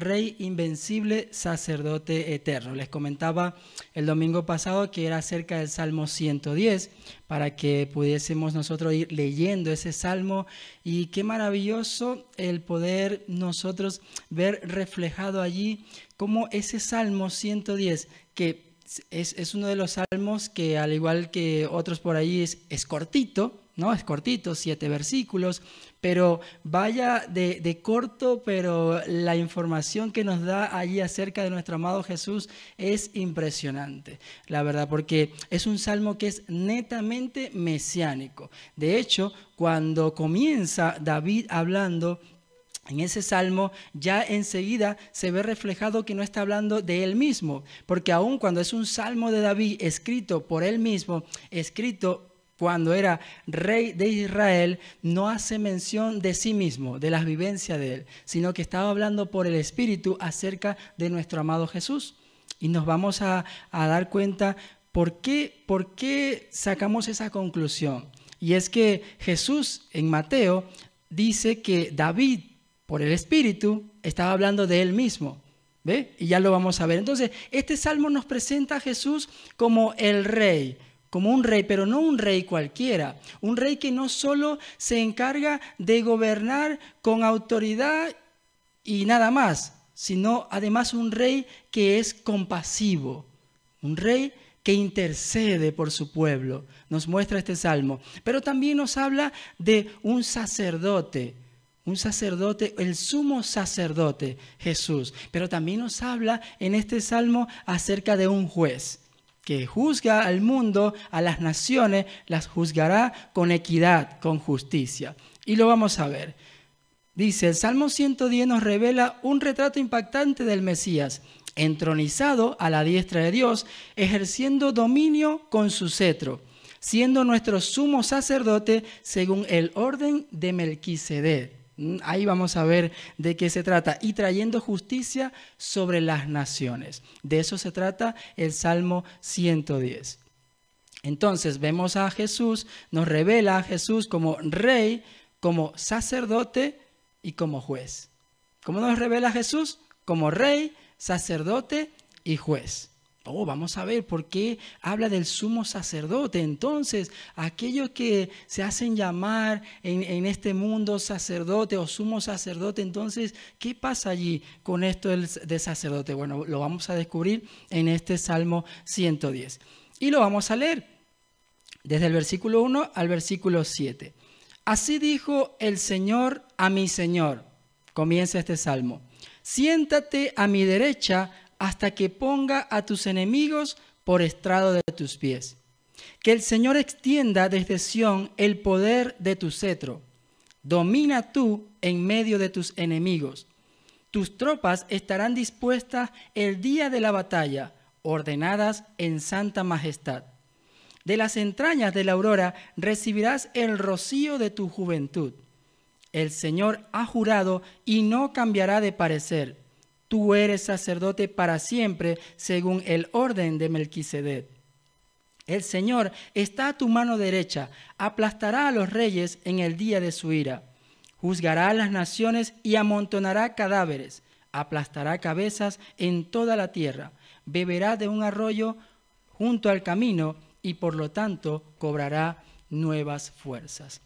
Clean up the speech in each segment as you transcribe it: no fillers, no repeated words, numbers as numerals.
Rey invencible, sacerdote eterno. Les comentaba el domingo pasado que era acerca del Salmo 110, para que pudiésemos nosotros ir leyendo ese Salmo, y qué maravilloso el poder nosotros ver reflejado allí cómo ese Salmo 110, que es uno de los salmos que, al igual que otros por ahí, es cortito, ¿no? Es cortito, 7 versículos, pero vaya de corto, pero la información que nos da allí acerca de nuestro amado Jesús es impresionante, la verdad, porque es un salmo que es netamente mesiánico. De hecho, cuando comienza David hablando en ese salmo, ya enseguida se ve reflejado que no está hablando de él mismo, porque aun cuando es un salmo de David escrito por él mismo, escrito cuando era rey de Israel, no hace mención de sí mismo, de las vivencias de él, sino que estaba hablando por el Espíritu acerca de nuestro amado Jesús. Y nos vamos a dar cuenta por qué sacamos esa conclusión. Y es que Jesús en Mateo dice que David, por el Espíritu, estaba hablando de él mismo. ¿Ve? Y ya lo vamos a ver. Entonces, este salmo nos presenta a Jesús como el rey, como un rey, pero no un rey cualquiera. Un rey que no solo se encarga de gobernar con autoridad y nada más, sino además un rey que es compasivo. Un rey que intercede por su pueblo. Nos muestra este salmo. Pero también nos habla de un sacerdote, el sumo sacerdote, Jesús. Pero también nos habla en este salmo acerca de un juez que juzga al mundo, a las naciones, las juzgará con equidad, con justicia. Y lo vamos a ver. Dice, el Salmo 110 nos revela un retrato impactante del Mesías, entronizado a la diestra de Dios, ejerciendo dominio con su cetro, siendo nuestro sumo sacerdote según el orden de Melquisedec. Ahí vamos a ver de qué se trata. Y trayendo justicia sobre las naciones. De eso se trata el Salmo 110. Entonces vemos a Jesús, nos revela a Jesús como rey, como sacerdote y como juez. ¿Cómo nos revela a Jesús? Como rey, sacerdote y juez. Vamos a ver por qué habla del sumo sacerdote. Entonces, aquellos que se hacen llamar en este mundo sacerdote o sumo sacerdote, entonces, ¿qué pasa allí con esto de sacerdote? Bueno, lo vamos a descubrir en este Salmo 110. Y lo vamos a leer desde el versículo 1 al versículo 7. Así dijo el Señor a mi Señor. Comienza este Salmo. Siéntate a mi derecha hasta que ponga a tus enemigos por estrado de tus pies. Que el Señor extienda desde Sión el poder de tu cetro. Domina tú en medio de tus enemigos. Tus tropas estarán dispuestas el día de la batalla, ordenadas en santa majestad. De las entrañas de la aurora recibirás el rocío de tu juventud. El Señor ha jurado y no cambiará de parecer. Tú eres sacerdote para siempre, según el orden de Melquisedec. El Señor está a tu mano derecha, aplastará a los reyes en el día de su ira. Juzgará a las naciones y amontonará cadáveres, aplastará cabezas en toda la tierra. Beberá de un arroyo junto al camino y por lo tanto cobrará nuevas fuerzas.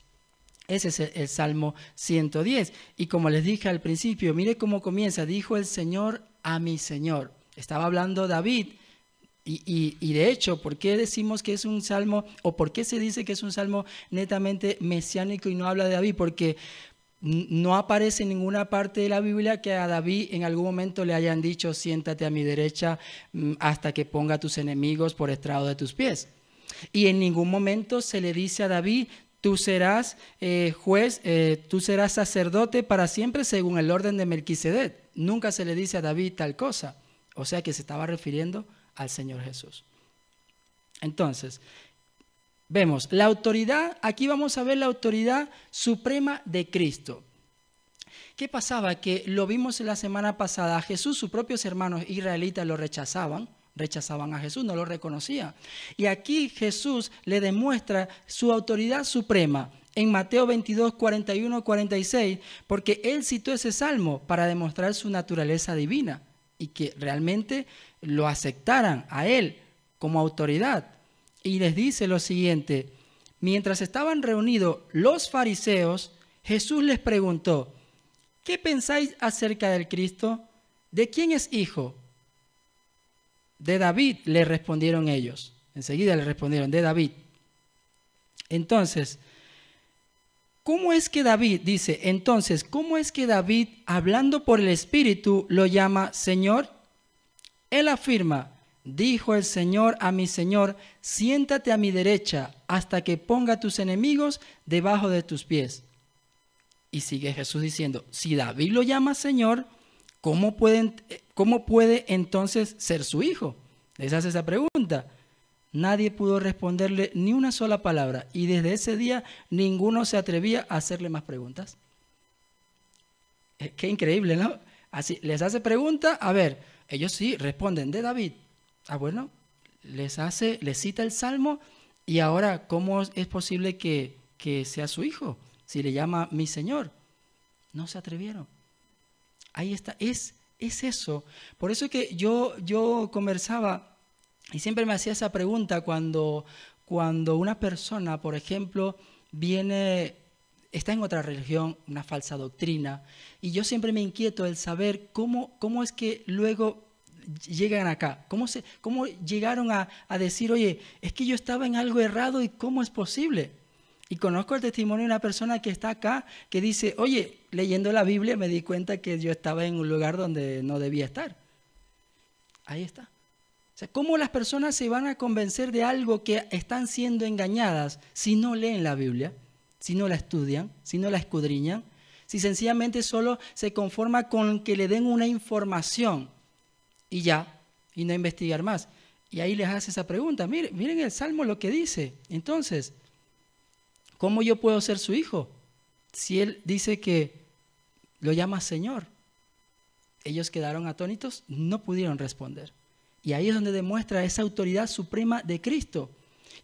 Ese es el Salmo 110. Y como les dije al principio, mire cómo comienza. Dijo el Señor a mi Señor. Estaba hablando David. Y de hecho, ¿por qué decimos que es un salmo, o por qué se dice que es un salmo netamente mesiánico y no habla de David? Porque no aparece en ninguna parte de la Biblia que a David en algún momento le hayan dicho, siéntate a mi derecha hasta que ponga a tus enemigos por estrado de tus pies. Y en ningún momento se le dice a David, tú serás juez, tú serás sacerdote para siempre según el orden de Melquisedec. Nunca se le dice a David tal cosa. O sea que se estaba refiriendo al Señor Jesús. Entonces, vemos la autoridad, aquí vamos a ver la autoridad suprema de Cristo. ¿Qué pasaba? Que lo vimos la semana pasada. A Jesús, sus propios hermanos israelitas lo rechazaban a Jesús, no lo reconocían. Y aquí Jesús le demuestra su autoridad suprema. en Mateo 22, 41, 46, porque él citó ese salmo para demostrar su naturaleza divina y que realmente lo aceptaran a él como autoridad. Y les dice lo siguiente: mientras estaban reunidos los fariseos, Jesús les preguntó: ¿qué pensáis acerca del Cristo? ¿De quién es hijo? De David, le respondieron ellos. Enseguida le respondieron: de David. Entonces, ¿cómo es que David, dice, entonces, cómo es que David, hablando por el Espíritu, lo llama Señor? Él afirma: dijo el Señor a mi Señor, siéntate a mi derecha hasta que ponga a tus enemigos debajo de tus pies. Y sigue Jesús diciendo: si David lo llama Señor, ¿cómo puede entonces ser su hijo? Les hace esa pregunta. Nadie pudo responderle ni una sola palabra, y desde ese día ninguno se atrevía a hacerle más preguntas. Qué increíble, ¿no? Así les hace pregunta, a ver, ellos sí responden: de David. Ah, bueno, les cita el Salmo, y ahora, ¿cómo es posible que sea su hijo si le llama mi Señor? No se atrevieron. Ahí está, es eso. Por eso que yo conversaba y siempre me hacía esa pregunta cuando una persona, por ejemplo, está en otra religión, una falsa doctrina, y yo siempre me inquieto el saber cómo es que luego llegan acá, cómo llegaron a decir: oye, es que yo estaba en algo errado, ¿y cómo es posible? Y conozco el testimonio de una persona que está acá, que dice: oye, leyendo la Biblia me di cuenta que yo estaba en un lugar donde no debía estar. Ahí está. O sea, ¿cómo las personas se van a convencer de algo que están siendo engañadas si no leen la Biblia, si no la estudian, si no la escudriñan, si sencillamente solo se conforma con que le den una información y ya, y no investigar más? Y ahí les hace esa pregunta. Miren el Salmo lo que dice. Entonces, ¿cómo yo puedo ser su hijo si él dice que lo llama Señor? Ellos quedaron atónitos, no pudieron responder. Y ahí es donde demuestra esa autoridad suprema de Cristo.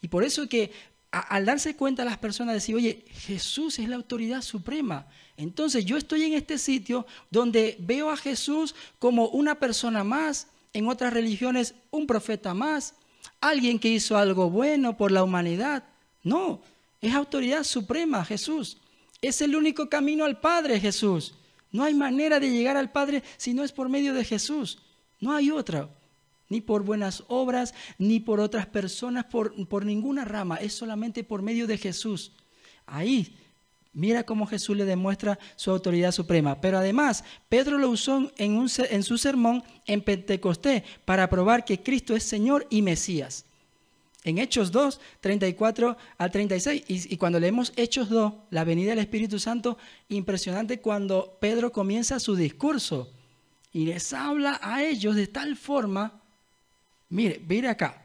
Y por eso que al darse cuenta las personas decir: oye, Jesús es la autoridad suprema. Entonces yo estoy en este sitio donde veo a Jesús como una persona más, en otras religiones un profeta más, alguien que hizo algo bueno por la humanidad. No, es autoridad suprema Jesús. Es el único camino al Padre, Jesús. No hay manera de llegar al Padre si no es por medio de Jesús. No hay otra. Ni por buenas obras, ni por otras personas, por ninguna rama. Es solamente por medio de Jesús. Ahí, mira cómo Jesús le demuestra su autoridad suprema. Pero además, Pedro lo usó en su sermón en Pentecostés para probar que Cristo es Señor y Mesías. En Hechos 2, 34 al 36. Y cuando leemos Hechos 2, la venida del Espíritu Santo, impresionante cuando Pedro comienza su discurso. Y les habla a ellos de tal forma. Mire acá.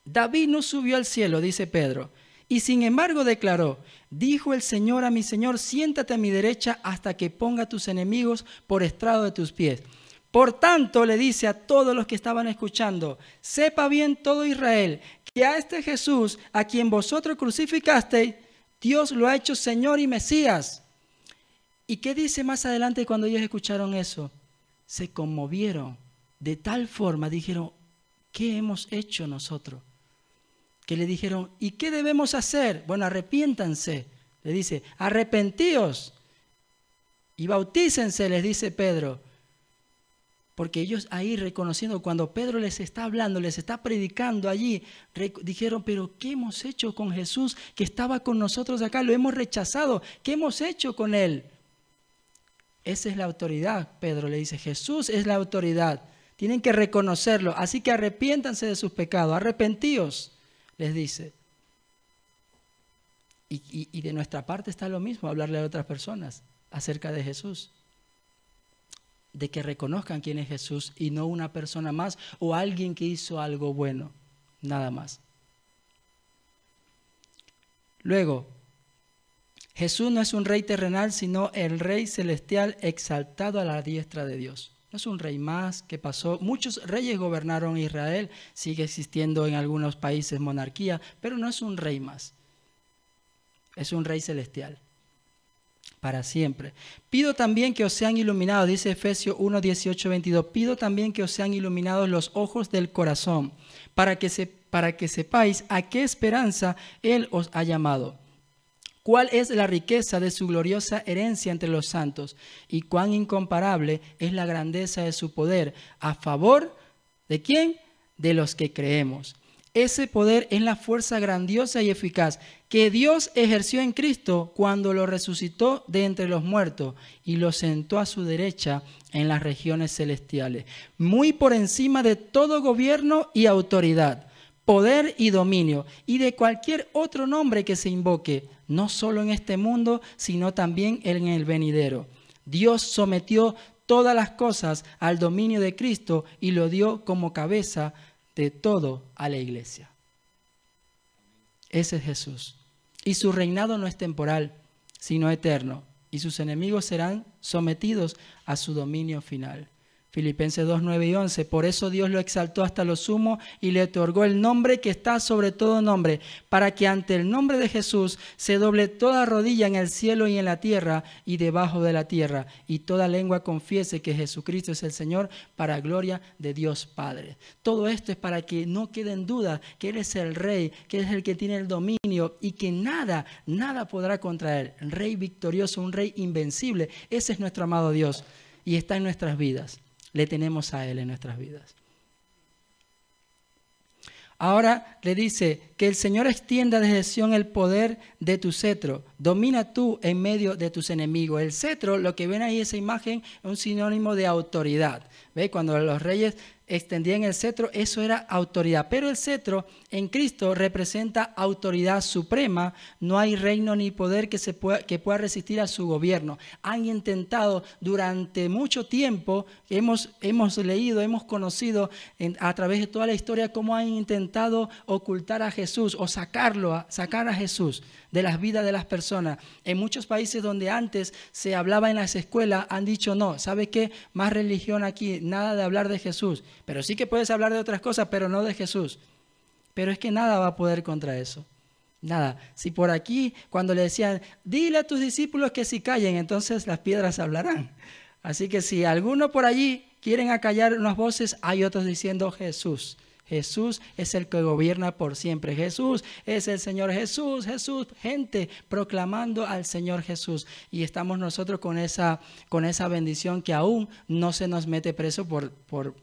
David no subió al cielo, dice Pedro, y sin embargo declaró: dijo el Señor a mi Señor, siéntate a mi derecha hasta que ponga a tus enemigos por estrado de tus pies. Por tanto, le dice a todos los que estaban escuchando: sepa bien todo Israel que a este Jesús, a quien vosotros crucificasteis, Dios lo ha hecho Señor y Mesías. ¿Y qué dice más adelante cuando ellos escucharon eso? Se conmovieron de tal forma, dijeron: ¿qué hemos hecho nosotros? Que le dijeron: ¿y qué debemos hacer? Bueno, arrepiéntanse. Le dice: arrepentíos y bautícense, les dice Pedro. Porque ellos ahí reconociendo, cuando Pedro les está hablando, les está predicando allí, dijeron: pero ¿qué hemos hecho con Jesús que estaba con nosotros acá? Lo hemos rechazado. ¿Qué hemos hecho con él? Esa es la autoridad, Pedro le dice. Jesús es la autoridad. Tienen que reconocerlo. Así que arrepiéntanse de sus pecados. Arrepentíos, les dice. Y de nuestra parte está lo mismo, hablarle a otras personas acerca de Jesús. De que reconozcan quién es Jesús y no una persona más o alguien que hizo algo bueno. Nada más. Luego, Jesús no es un rey terrenal, sino el rey celestial exaltado a la diestra de Dios. No es un rey más que pasó. Muchos reyes gobernaron Israel, sigue existiendo en algunos países monarquía, pero no es un rey más. Es un rey celestial. Para siempre. Pido también que os sean iluminados, dice Efesios 1, 18, 22. Pido también que os sean iluminados los ojos del corazón, para que sepáis a qué esperanza Él os ha llamado. ¿Cuál es la riqueza de su gloriosa herencia entre los santos? Y cuán incomparable es la grandeza de su poder. ¿A favor de quién? De los que creemos. Ese poder es la fuerza grandiosa y eficaz que Dios ejerció en Cristo cuando lo resucitó de entre los muertos y lo sentó a su derecha en las regiones celestiales, muy por encima de todo gobierno y autoridad, poder y dominio, y de cualquier otro nombre que se invoque, no solo en este mundo, sino también en el venidero. Dios sometió todas las cosas al dominio de Cristo y lo dio como cabeza de todo a la iglesia. Ese es Jesús. Y su reinado no es temporal, sino eterno. Y sus enemigos serán sometidos a su dominio final. Filipenses 2, 9 y 11. Por eso Dios lo exaltó hasta lo sumo y le otorgó el nombre que está sobre todo nombre, para que ante el nombre de Jesús se doble toda rodilla en el cielo y en la tierra y debajo de la tierra, y toda lengua confiese que Jesucristo es el Señor, para gloria de Dios Padre. Todo esto es para que no quede en duda que Él es el Rey, que Él es el que tiene el dominio y que nada podrá contra Él. Rey victorioso, un Rey invencible. Ese es nuestro amado Dios y está en nuestras vidas. Le tenemos a Él en nuestras vidas. Ahora le dice que el Señor extienda desde Sión el poder de tu cetro. Domina tú en medio de tus enemigos. El cetro, lo que ven ahí, esa imagen, es un sinónimo de autoridad. ¿Ve? Cuando los reyes extendían el cetro, eso era autoridad. Pero el cetro en Cristo representa autoridad suprema. No hay reino ni poder que pueda resistir a su gobierno. Han intentado durante mucho tiempo, hemos leído, hemos conocido a través de toda la historia cómo han intentado ocultar a Jesús o sacar a Jesús de las vidas de las personas. En muchos países donde antes se hablaba en las escuelas han dicho no, ¿sabe qué? Más religión aquí, nada de hablar de Jesús. Pero sí que puedes hablar de otras cosas, pero no de Jesús. Pero es que nada va a poder contra eso. Nada. Si por aquí, cuando le decían, dile a tus discípulos que si callen, entonces las piedras hablarán. Así que si alguno por allí quieren acallar unas voces, hay otros diciendo Jesús. Jesús es el que gobierna por siempre. Jesús es el Señor. Jesús, Jesús. Gente proclamando al Señor Jesús. Y estamos nosotros con esa bendición que aún no se nos mete preso por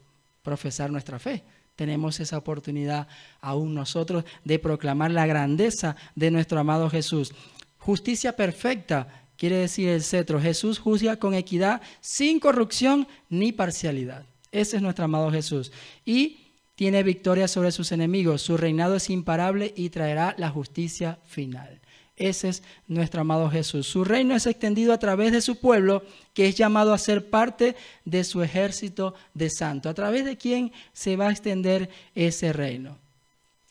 profesar nuestra fe. Tenemos esa oportunidad aún nosotros de proclamar la grandeza de nuestro amado Jesús. Justicia perfecta, quiere decir el cetro. Jesús juzga con equidad, sin corrupción ni parcialidad. Ese es nuestro amado Jesús. Y tiene victoria sobre sus enemigos. Su reinado es imparable y traerá la justicia final. Ese es nuestro amado Jesús. Su reino es extendido a través de su pueblo, que es llamado a ser parte de su ejército de santos. ¿A través de quién se va a extender ese reino?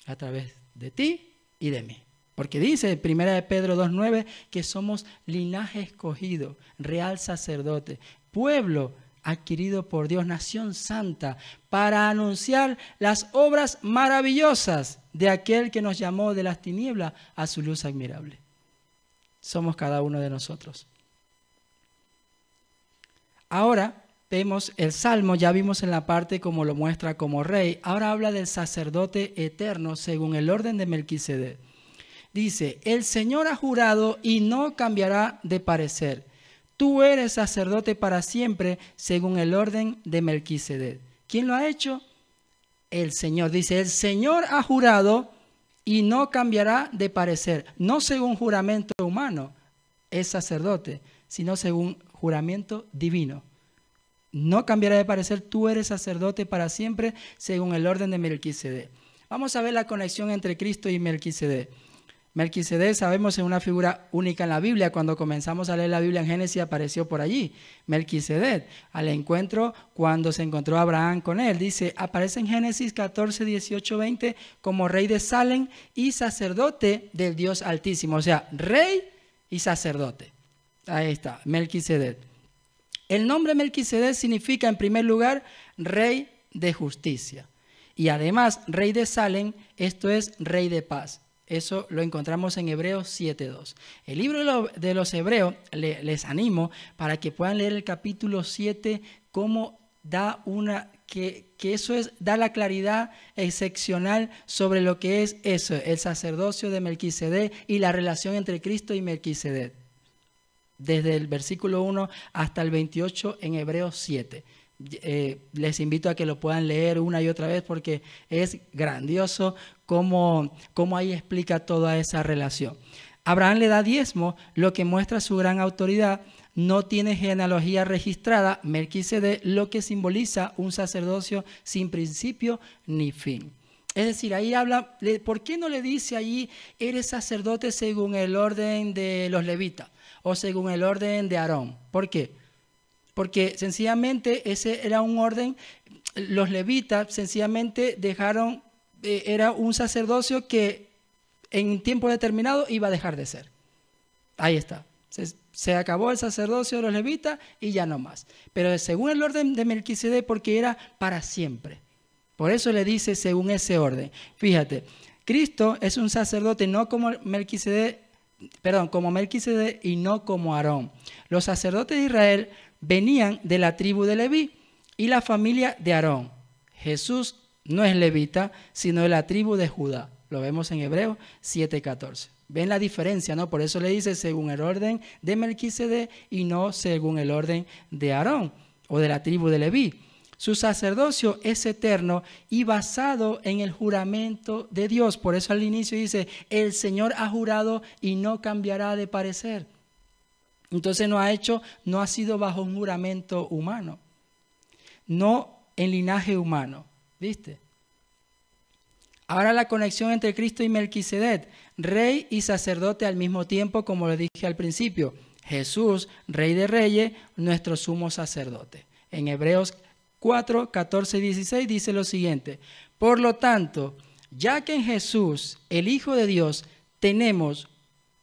A través de ti y de mí. Porque dice en 1 Pedro 2:9 que somos linaje escogido, real sacerdote, pueblo adquirido por Dios, nación santa, para anunciar las obras maravillosas de aquel que nos llamó de las tinieblas a su luz admirable. Somos cada uno de nosotros. Ahora vemos el Salmo, ya vimos en la parte como lo muestra como rey, ahora habla del sacerdote eterno según el orden de Melquisedec. Dice, el Señor ha jurado y no cambiará de parecer. Tú eres sacerdote para siempre según el orden de Melquisedec. ¿Quién lo ha hecho? El Señor. Dice, el Señor ha jurado y no cambiará de parecer. No según juramento humano es sacerdote, sino según juramento divino. No cambiará de parecer, tú eres sacerdote para siempre según el orden de Melquisedec. Vamos a ver la conexión entre Cristo y Melquisedec. Melquisedec, sabemos, es una figura única en la Biblia. Cuando comenzamos a leer la Biblia en Génesis apareció por allí. Melquisedec, al encuentro, cuando se encontró Abraham con él, dice, aparece en Génesis 14, 18, 20 como rey de Salem y sacerdote del Dios Altísimo. O sea, rey y sacerdote. Ahí está, Melquisedec. El nombre Melquisedec significa, en primer lugar, rey de justicia. Y además, rey de Salem, esto es rey de paz. Eso lo encontramos en Hebreos 7:2. El libro de los Hebreos, les animo para que puedan leer el capítulo 7, cómo da que eso da la claridad excepcional sobre lo que es eso, el sacerdocio de Melquisedec y la relación entre Cristo y Melquisedec. Desde el versículo 1 hasta el 28 en Hebreos 7. Les invito a que lo puedan leer una y otra vez porque es grandioso cómo ahí explica toda esa relación. Abraham le da diezmo, lo que muestra su gran autoridad. No tiene genealogía registrada, Melquisedec, lo que simboliza un sacerdocio sin principio ni fin. Es decir, ahí habla, ¿por qué no le dice allí, eres sacerdote según el orden de los levitas o según el orden de Aarón? ¿Por qué? Porque sencillamente ese era un orden, los levitas sencillamente dejaron, era un sacerdocio que en tiempo determinado iba a dejar de ser. Ahí está. Se acabó el sacerdocio de los levitas y ya no más. Pero según el orden de Melquisedec, porque era para siempre. Por eso le dice según ese orden. Fíjate, Cristo es un sacerdote no como Melquisedec, como Melquisedec y no como Aarón. Los sacerdotes de Israel venían de la tribu de Leví y la familia de Aarón. Jesús no es levita, sino de la tribu de Judá. Lo vemos en Hebreos 7:14. ¿Ven la diferencia, no? Por eso le dice según el orden de Melquisedec y no según el orden de Aarón o de la tribu de Leví. Su sacerdocio es eterno y basado en el juramento de Dios. Por eso al inicio dice, el Señor ha jurado y no cambiará de parecer. Entonces no ha sido bajo un juramento humano, no en linaje humano, ¿viste? Ahora la conexión entre Cristo y Melquisedec, rey y sacerdote al mismo tiempo, como lo dije al principio. Jesús, rey de reyes, nuestro sumo sacerdote. En Hebreos 4, 14 y 16 dice lo siguiente: por lo tanto, ya que en Jesús, el Hijo de Dios, tenemos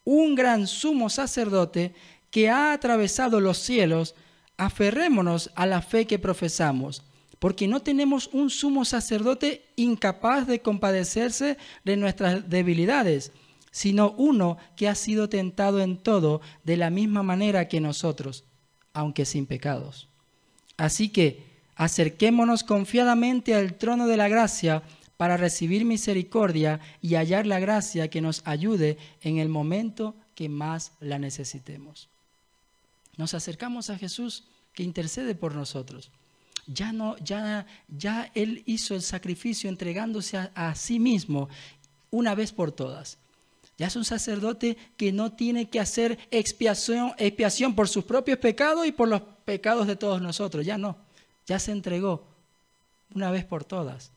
un gran sumo sacerdote que ha atravesado los cielos, aferrémonos a la fe que profesamos, porque no tenemos un sumo sacerdote incapaz de compadecerse de nuestras debilidades, sino uno que ha sido tentado en todo de la misma manera que nosotros, aunque sin pecados. Así que acerquémonos confiadamente al trono de la gracia para recibir misericordia y hallar la gracia que nos ayude en el momento que más la necesitemos. Nos acercamos a Jesús que intercede por nosotros. Ya Él hizo el sacrificio entregándose a sí mismo una vez por todas. Ya es un sacerdote que no tiene que hacer expiación por sus propios pecados y por los pecados de todos nosotros. Ya no, ya se entregó una vez por todas.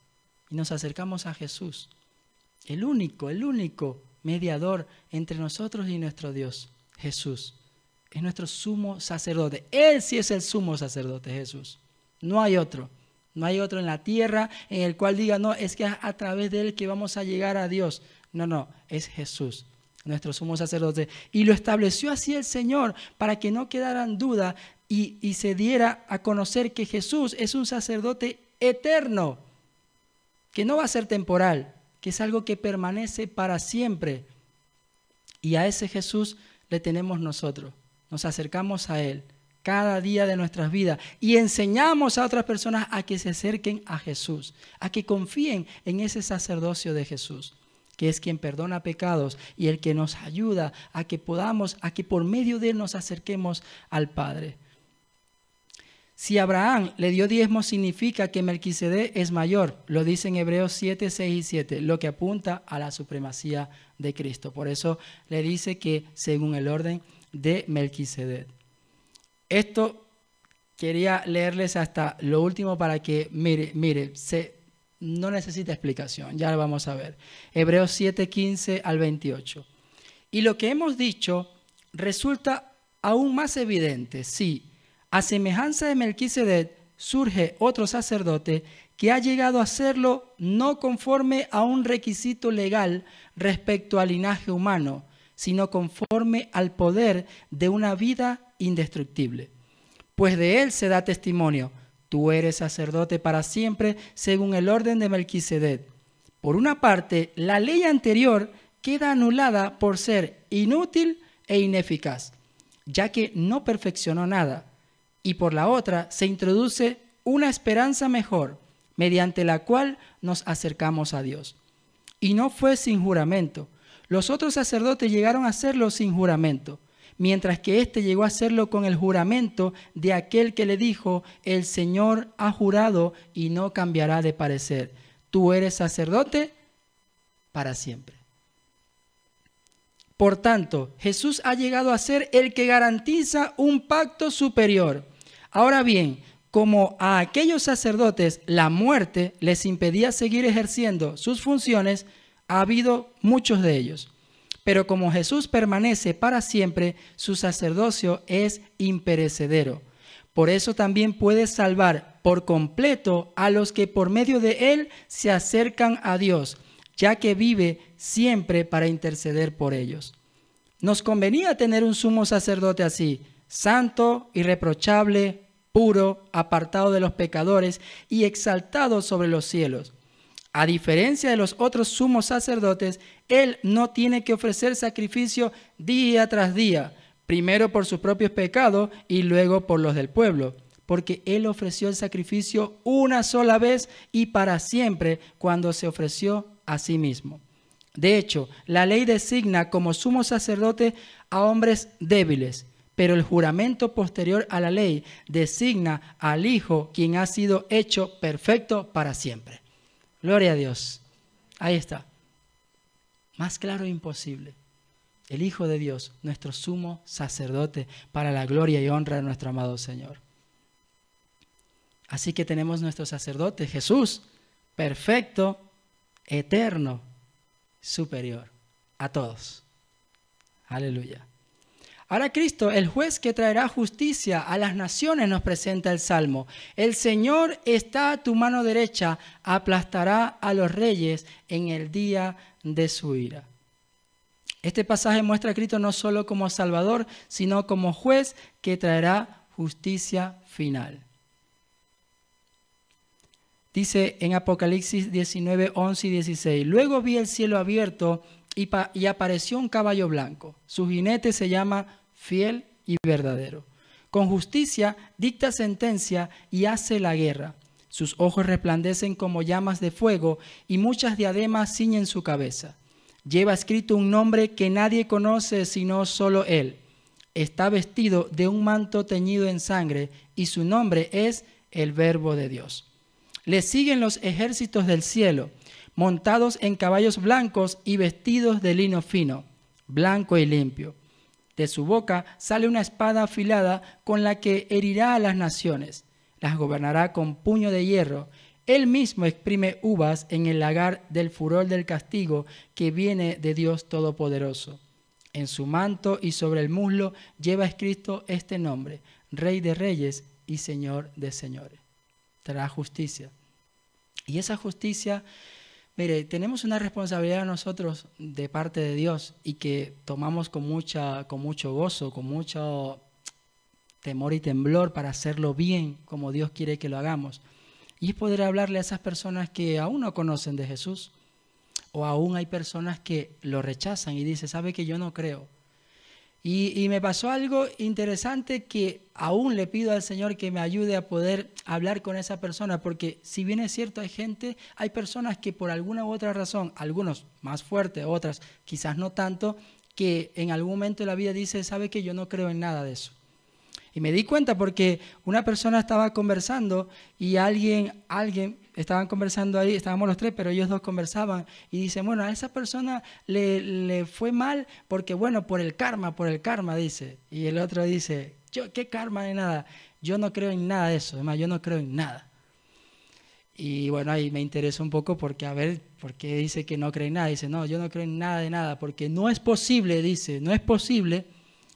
Y nos acercamos a Jesús, el único mediador entre nosotros y nuestro Dios, Jesús. Es nuestro sumo sacerdote. Él sí es el sumo sacerdote, Jesús. No hay otro. No hay otro en la tierra en el cual diga, no, es que a través de él que vamos a llegar a Dios. No, es Jesús, nuestro sumo sacerdote. Y lo estableció así el Señor para que no quedaran dudas y se diera a conocer que Jesús es un sacerdote eterno, que no va a ser temporal, que es algo que permanece para siempre. Y a ese Jesús le tenemos nosotros. Nos acercamos a Él cada día de nuestras vidas y enseñamos a otras personas a que se acerquen a Jesús, a que confíen en ese sacerdocio de Jesús, que es quien perdona pecados y el que nos ayuda a que por medio de Él nos acerquemos al Padre. Si Abraham le dio diezmo, significa que Melquisedec es mayor. Lo dice en Hebreos 7, 6 y 7, lo que apunta a la supremacía de Cristo. Por eso le dice que según el orden de Melquisedec. Esto quería leerles hasta lo último para que, mire, no necesita explicación, ya lo vamos a ver. Hebreos 7, 15 al 28. Y lo que hemos dicho resulta aún más evidente, sí. A semejanza de Melquisedec surge otro sacerdote que ha llegado a serlo no conforme a un requisito legal respecto al linaje humano, sino conforme al poder de una vida indestructible. Pues de él se da testimonio, tú eres sacerdote para siempre según el orden de Melquisedec. Por una parte, la ley anterior queda anulada por ser inútil e ineficaz, ya que no perfeccionó nada, y por la otra se introduce una esperanza mejor, mediante la cual nos acercamos a Dios. Y no fue sin juramento. Los otros sacerdotes llegaron a hacerlo sin juramento, mientras que éste llegó a hacerlo con el juramento de aquel que le dijo: el Señor ha jurado y no cambiará de parecer. Tú eres sacerdote para siempre. Por tanto, Jesús ha llegado a ser el que garantiza un pacto superior. Ahora bien, como a aquellos sacerdotes la muerte les impedía seguir ejerciendo sus funciones, ha habido muchos de ellos. Pero como Jesús permanece para siempre, su sacerdocio es imperecedero. Por eso también puede salvar por completo a los que por medio de él se acercan a Dios, ya que vive siempre para interceder por ellos. Nos convenía tener un sumo sacerdote así, santo, irreprochable, puro, apartado de los pecadores y exaltado sobre los cielos. A diferencia de los otros sumos sacerdotes, él no tiene que ofrecer sacrificio día tras día, primero por sus propios pecados y luego por los del pueblo, porque él ofreció el sacrificio una sola vez y para siempre cuando se ofreció a sí mismo. De hecho, la ley designa como sumo sacerdote a hombres débiles, pero el juramento posterior a la ley designa al Hijo, quien ha sido hecho perfecto para siempre. Gloria a Dios. Ahí está. Más claro imposible. El Hijo de Dios, nuestro sumo sacerdote, para la gloria y honra de nuestro amado Señor. Así que tenemos nuestro sacerdote, Jesús, perfecto, eterno, superior a todos. Aleluya. Ahora Cristo, el juez que traerá justicia a las naciones, nos presenta el Salmo. El Señor está a tu mano derecha, aplastará a los reyes en el día de su ira. Este pasaje muestra a Cristo no solo como Salvador, sino como juez que traerá justicia final. Dice en Apocalipsis 19, 11 y 16, luego vi el cielo abierto y apareció un caballo blanco. Su jinete se llama Fiel y Verdadero. Con justicia dicta sentencia y hace la guerra. Sus ojos resplandecen como llamas de fuego y muchas diademas ciñen su cabeza. Lleva escrito un nombre que nadie conoce sino solo él. Está vestido de un manto teñido en sangre y su nombre es el Verbo de Dios. Le siguen los ejércitos del cielo, montados en caballos blancos y vestidos de lino fino, blanco y limpio. De su boca sale una espada afilada con la que herirá a las naciones. Las gobernará con puño de hierro. Él mismo exprime uvas en el lagar del furor del castigo que viene de Dios Todopoderoso. En su manto y sobre el muslo lleva escrito este nombre: Rey de Reyes y Señor de Señores. Traerá justicia. Y esa justicia, mire, tenemos una responsabilidad nosotros de parte de Dios y que tomamos con mucho gozo, con mucho temor y temblor para hacerlo bien como Dios quiere que lo hagamos. Y es poder hablarle a esas personas que aún no conocen de Jesús, o aún hay personas que lo rechazan y dicen, ¿sabe que yo no creo? Y me pasó algo interesante que aún le pido al Señor que me ayude a poder hablar con esa persona, porque si bien es cierto, hay personas que por alguna u otra razón, algunos más fuertes, otras quizás no tanto, que en algún momento de la vida dice, ¿sabe que yo no creo en nada de eso? Y me di cuenta porque una persona estaba conversando y alguien estaban conversando ahí, estábamos los tres, pero ellos dos conversaban y dicen, bueno, a esa persona le fue mal porque, bueno, por el karma, dice. Y el otro dice, ¿qué karma de nada? Yo no creo en nada de eso, además yo no creo en nada. Y bueno, ahí me interesó un poco porque, a ver, ¿por qué dice que no cree en nada? Dice, no, yo no creo en nada de nada, porque no es posible, dice, no es posible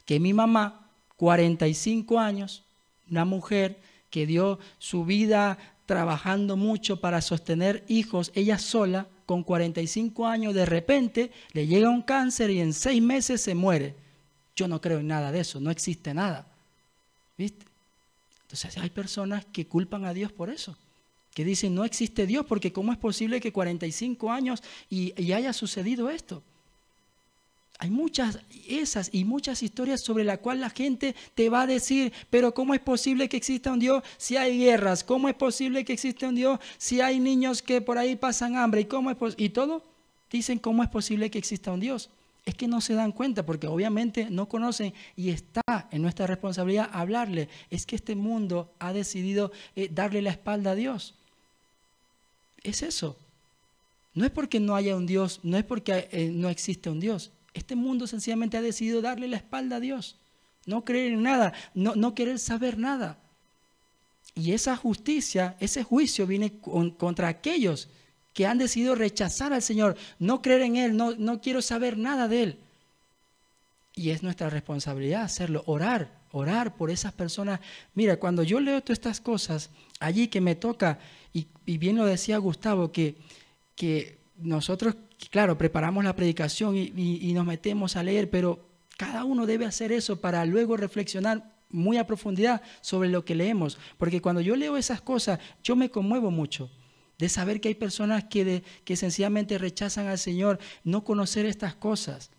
que mi mamá, 45 años, una mujer que dio su vida trabajando mucho para sostener hijos, ella sola, con 45 años, de repente le llega un cáncer y en 6 meses se muere. Yo no creo en nada de eso, no existe nada. ¿Viste? Entonces hay personas que culpan a Dios por eso, que dicen no existe Dios porque ¿cómo es posible que 45 años y haya sucedido esto? Hay muchas historias sobre las cuales la gente te va a decir, pero ¿cómo es posible que exista un Dios si hay guerras? ¿Cómo es posible que exista un Dios si hay niños que por ahí pasan hambre? Y todo dicen, ¿cómo es posible que exista un Dios? Es que no se dan cuenta porque obviamente no conocen y está en nuestra responsabilidad hablarle. Es que este mundo ha decidido darle la espalda a Dios. Es eso. No es porque no haya un Dios, no es porque no existe un Dios. Este mundo sencillamente ha decidido darle la espalda a Dios, no creer en nada, no querer saber nada. Y esa justicia, ese juicio viene contra aquellos que han decidido rechazar al Señor, no creer en Él, no quiero saber nada de Él. Y es nuestra responsabilidad hacerlo, orar por esas personas. Mira, cuando yo leo todas estas cosas, allí que me toca, y bien lo decía Gustavo, que nosotros, claro, preparamos la predicación y nos metemos a leer, pero cada uno debe hacer eso para luego reflexionar muy a profundidad sobre lo que leemos. Porque cuando yo leo esas cosas, yo me conmuevo mucho de saber que hay personas que sencillamente rechazan al Señor, no conocer estas cosas.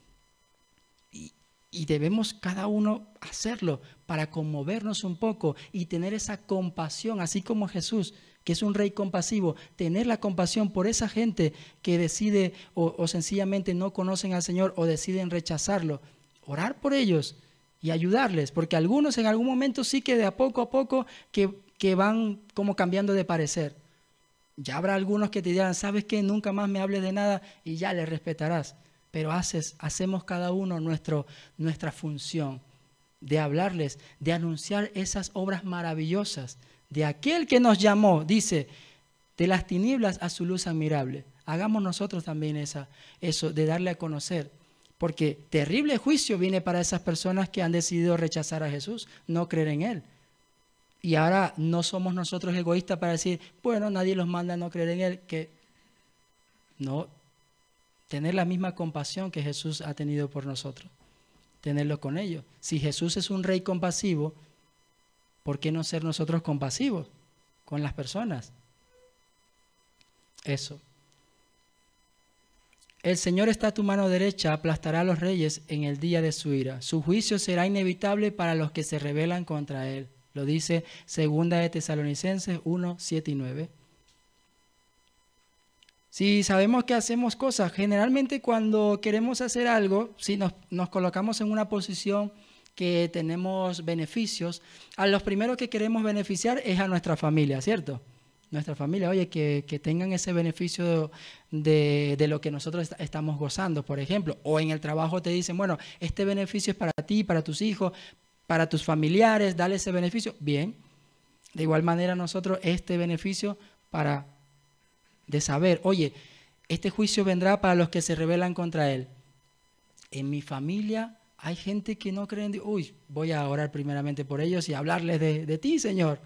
Y debemos cada uno hacerlo para conmovernos un poco y tener esa compasión, así como Jesús, que es un rey compasivo, tener la compasión por esa gente que decide o sencillamente no conocen al Señor o deciden rechazarlo. Orar por ellos y ayudarles, porque algunos en algún momento sí que de a poco que van como cambiando de parecer. Ya habrá algunos que te dirán, ¿sabes qué? Nunca más me hables de nada y ya le respetarás. Pero hacemos cada uno nuestra función de hablarles, de anunciar esas obras maravillosas de aquel que nos llamó, dice, de las tinieblas a su luz admirable. Hagamos nosotros también eso de darle a conocer, porque terrible juicio viene para esas personas que han decidido rechazar a Jesús, no creer en Él. Y ahora no somos nosotros egoístas para decir, bueno, nadie los manda a no creer en Él, que no, tener la misma compasión que Jesús ha tenido por nosotros, tenerlo con ellos. Si Jesús es un rey compasivo, ¿por qué no ser nosotros compasivos con las personas? Eso. El Señor está a tu mano derecha, aplastará a los reyes en el día de su ira. Su juicio será inevitable para los que se rebelan contra Él. Lo dice 2 de Tesalonicenses 1, 7 y 9. Si sabemos que hacemos cosas, generalmente cuando queremos hacer algo, si nos colocamos en una posición que tenemos beneficios, a los primeros que queremos beneficiar es a nuestra familia, ¿cierto? Nuestra familia, oye, que tengan ese beneficio de lo que nosotros estamos gozando, por ejemplo. O en el trabajo te dicen, bueno, este beneficio es para ti, para tus hijos, para tus familiares, dale ese beneficio. Bien, de igual manera nosotros este beneficio de saber, oye, este juicio vendrá para los que se rebelan contra Él. En mi familia hay gente que no cree en Dios. Uy, voy a orar primeramente por ellos y hablarles de ti, Señor.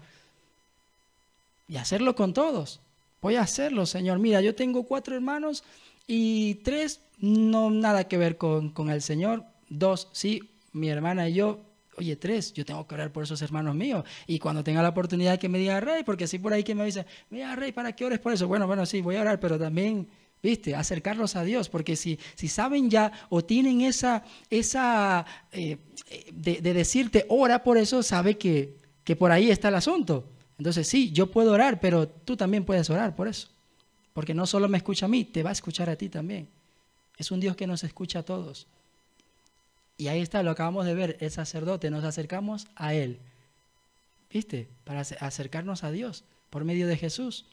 Y hacerlo con todos. Voy a hacerlo, Señor. Mira, yo tengo 4 hermanos y 3 no nada que ver con el Señor. 2, sí, mi hermana y yo. Oye, 3, yo tengo que orar por esos hermanos míos. Y cuando tenga la oportunidad que me diga, Rey, porque así por ahí que me dice, mira, Rey, ¿para qué ores por eso? Bueno, sí, voy a orar, pero también, ¿viste? Acercarlos a Dios. Porque si saben ya o tienen esa de decirte, ora por eso, sabe que por ahí está el asunto. Entonces, sí, yo puedo orar, pero tú también puedes orar por eso. Porque no solo me escucha a mí, te va a escuchar a ti también. Es un Dios que nos escucha a todos. Y ahí está, lo acabamos de ver, el sacerdote, nos acercamos a Él. ¿Viste? Para acercarnos a Dios por medio de Jesús.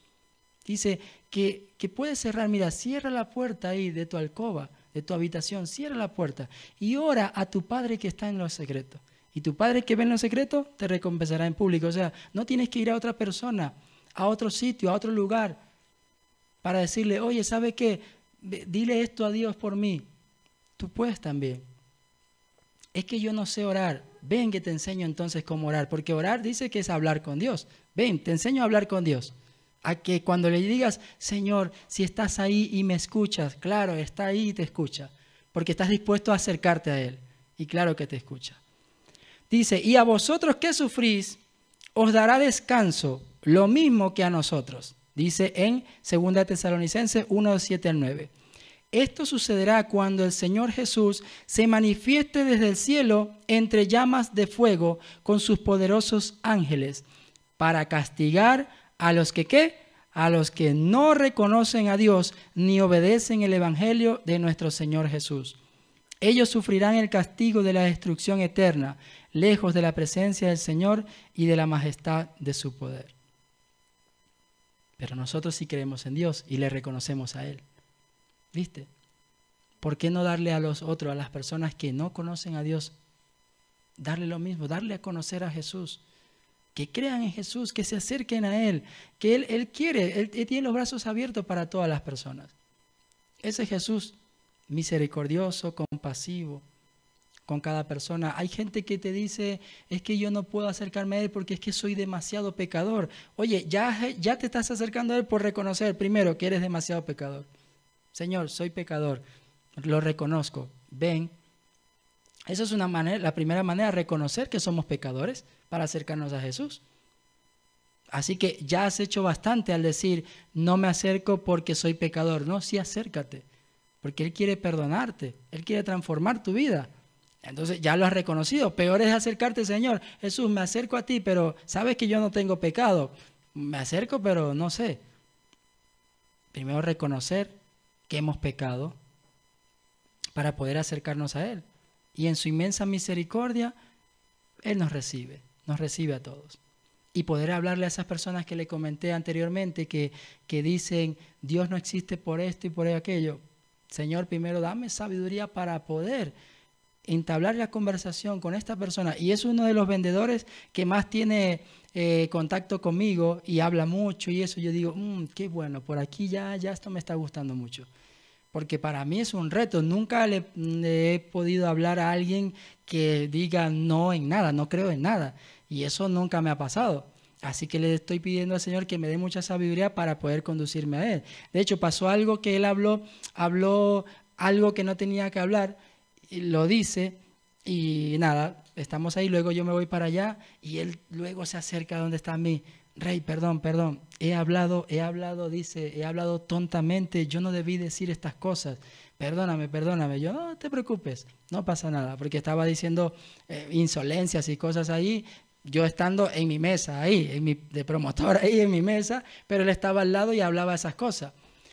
Dice que puedes cerrar, mira, cierra la puerta ahí de tu alcoba, de tu habitación, cierra la puerta y ora a tu Padre que está en lo secreto. Y tu Padre que ve en lo secreto te recompensará en público. O sea, no tienes que ir a otra persona, a otro sitio, a otro lugar, para decirle, oye, ¿sabe qué? Dile esto a Dios por mí. Tú puedes también. Es que yo no sé orar. Ven que te enseño entonces cómo orar. Porque orar dice que es hablar con Dios. Ven, te enseño a hablar con Dios. A que cuando le digas, Señor, si estás ahí y me escuchas, claro, está ahí y te escucha. Porque estás dispuesto a acercarte a Él. Y claro que te escucha. Dice, y a vosotros que sufrís, os dará descanso, lo mismo que a nosotros. Dice en 2 Tesalonicenses 1, 7 al 9. Esto sucederá cuando el Señor Jesús se manifieste desde el cielo entre llamas de fuego con sus poderosos ángeles para castigar a los que ¿qué? A los que no reconocen a Dios ni obedecen el evangelio de nuestro Señor Jesús. Ellos sufrirán el castigo de la destrucción eterna, lejos de la presencia del Señor y de la majestad de su poder. Pero nosotros sí creemos en Dios y le reconocemos a Él. ¿Viste? ¿Por qué no darle a los otros, a las personas que no conocen a Dios, darle lo mismo, darle a conocer a Jesús? Que crean en Jesús, que se acerquen a Él, que Él quiere, Él tiene los brazos abiertos para todas las personas. Ese Jesús misericordioso, compasivo con cada persona. Hay gente que te dice, es que yo no puedo acercarme a Él porque es que soy demasiado pecador. Oye, ya te estás acercando a Él por reconocer primero que eres demasiado pecador. Señor, soy pecador, lo reconozco, ven. Esa es una manera, la primera manera, reconocer que somos pecadores para acercarnos a Jesús. Así que ya has hecho bastante al decir, no me acerco porque soy pecador. No, sí, acércate, porque Él quiere perdonarte, Él quiere transformar tu vida. Entonces ya lo has reconocido. Peor es acercarte, Señor, Jesús, me acerco a ti, pero sabes que yo no tengo pecado. Me acerco, pero no sé. Primero reconocer que hemos pecado para poder acercarnos a Él. Y en su inmensa misericordia, Él nos recibe a todos. Y poder hablarle a esas personas que le comenté anteriormente que dicen, Dios no existe por esto y por aquello. Señor, primero dame sabiduría para poder entablar la conversación con esta persona. Y es uno de los vendedores que más tiene contacto conmigo y habla mucho y eso. Yo digo, qué bueno, por aquí ya esto me está gustando mucho. Porque para mí es un reto. Nunca le he podido hablar a alguien que diga no en nada, no creo en nada. Y eso nunca me ha pasado. Así que le estoy pidiendo al Señor que me dé mucha sabiduría para poder conducirme a Él. De hecho, pasó algo que Él habló algo que no tenía que hablar, y lo dice, y nada, estamos ahí, luego yo me voy para allá, y Él luego se acerca a donde está mí. Rey, perdón, he hablado tontamente, yo no debí decir estas cosas, perdóname, yo, no te preocupes, no pasa nada, porque estaba diciendo insolencias y cosas ahí, yo estando en mi mesa ahí, de promotor ahí en mi mesa, pero él estaba al lado y hablaba esas cosas,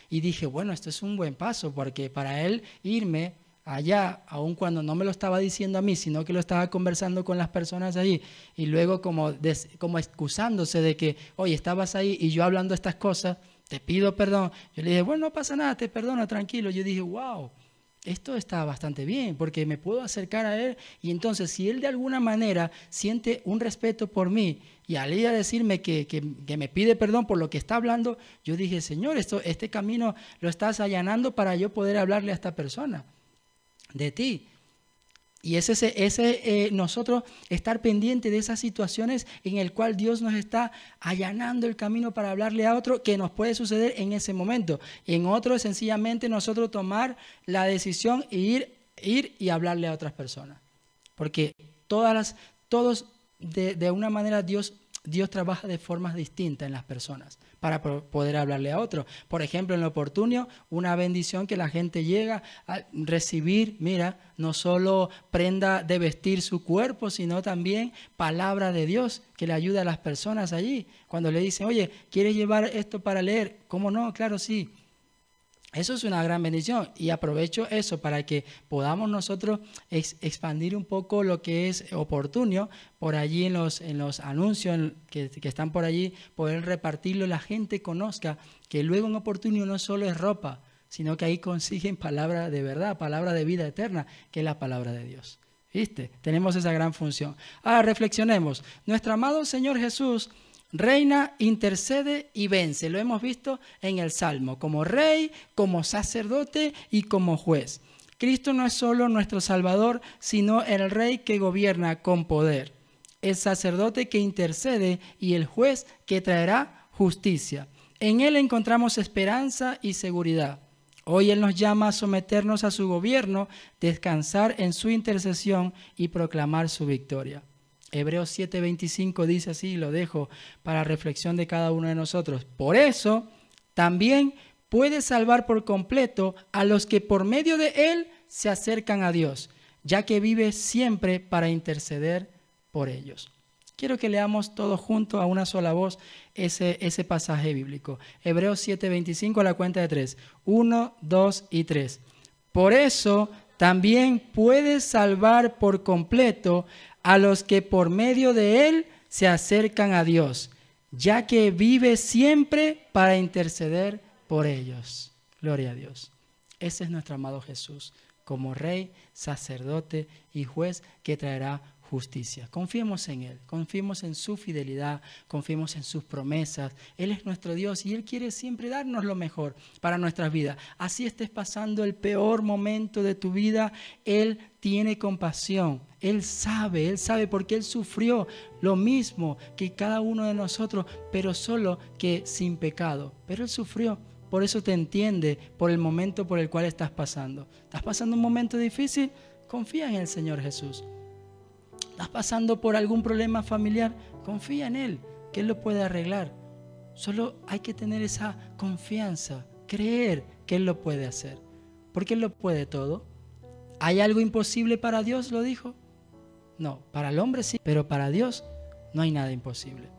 y dije, bueno, esto es un buen paso, porque para él irme allá, aun cuando no me lo estaba diciendo a mí, sino que lo estaba conversando con las personas allí, y luego como excusándose de que, oye, estabas ahí y yo hablando estas cosas, te pido perdón. Yo le dije, bueno, no pasa nada, te perdono, tranquilo. Yo dije, wow, esto está bastante bien, porque me puedo acercar a él, y entonces si él de alguna manera siente un respeto por mí, y al ir a decirme que me pide perdón por lo que está hablando, yo dije, Señor, este camino lo estás allanando para yo poder hablarle a esta persona de ti. Y nosotros estar pendiente de esas situaciones en el cual Dios nos está allanando el camino para hablarle a otro, que nos puede suceder en ese momento. Y en otro, sencillamente nosotros tomar la decisión e ir y hablarle a otras personas. Porque todos de una manera Dios trabaja de formas distintas en las personas para poder hablarle a otro. Por ejemplo, en lo oportuno, una bendición que la gente llega a recibir, mira, no solo prenda de vestir su cuerpo, sino también palabra de Dios que le ayuda a las personas allí. Cuando le dicen, oye, ¿quieres llevar esto para leer? ¿Cómo no? Claro, sí. Eso es una gran bendición, y aprovecho eso para que podamos nosotros expandir un poco lo que es oportuno por allí en los anuncios que están por allí, poder repartirlo, la gente conozca que luego en oportuno no solo es ropa, sino que ahí consiguen palabra de verdad, palabra de vida eterna, que es la palabra de Dios. ¿Viste? Tenemos esa gran función. Ahora reflexionemos. Nuestro amado Señor Jesús reina, intercede y vence. Lo hemos visto en el Salmo, como rey, como sacerdote y como juez. Cristo no es solo nuestro Salvador, sino el rey que gobierna con poder, el sacerdote que intercede y el juez que traerá justicia. En Él encontramos esperanza y seguridad. Hoy Él nos llama a someternos a su gobierno, descansar en su intercesión y proclamar su victoria. Hebreos 7:25 dice así, y lo dejo para reflexión de cada uno de nosotros. Por eso, también puede salvar por completo a los que por medio de Él se acercan a Dios, ya que vive siempre para interceder por ellos. Quiero que leamos todos juntos a una sola voz ese pasaje bíblico. Hebreos 7:25 a la cuenta de 3. 1, 2 y 3. Por eso también puede salvar por completo a los que por medio de Él se acercan a Dios, ya que vive siempre para interceder por ellos. Gloria a Dios. Ese es nuestro amado Jesús, como Rey, sacerdote y juez que traerá justicia. Confiemos en Él, confiemos en su fidelidad, confiemos en sus promesas. Él es nuestro Dios y Él quiere siempre darnos lo mejor para nuestras vidas. Así estés pasando el peor momento de tu vida, Él tiene compasión. Él sabe porque Él sufrió lo mismo que cada uno de nosotros, pero solo que sin pecado. Pero Él sufrió. Por eso te entiende por el momento por el cual estás pasando. ¿Estás pasando un momento difícil? Confía en el Señor Jesús. ¿Estás pasando por algún problema familiar? Confía en Él, que Él lo puede arreglar. Solo hay que tener esa confianza, creer que Él lo puede hacer, porque Él lo puede todo. ¿Hay algo imposible para Dios? ¿Lo dijo? No, para el hombre sí, pero para Dios no hay nada imposible.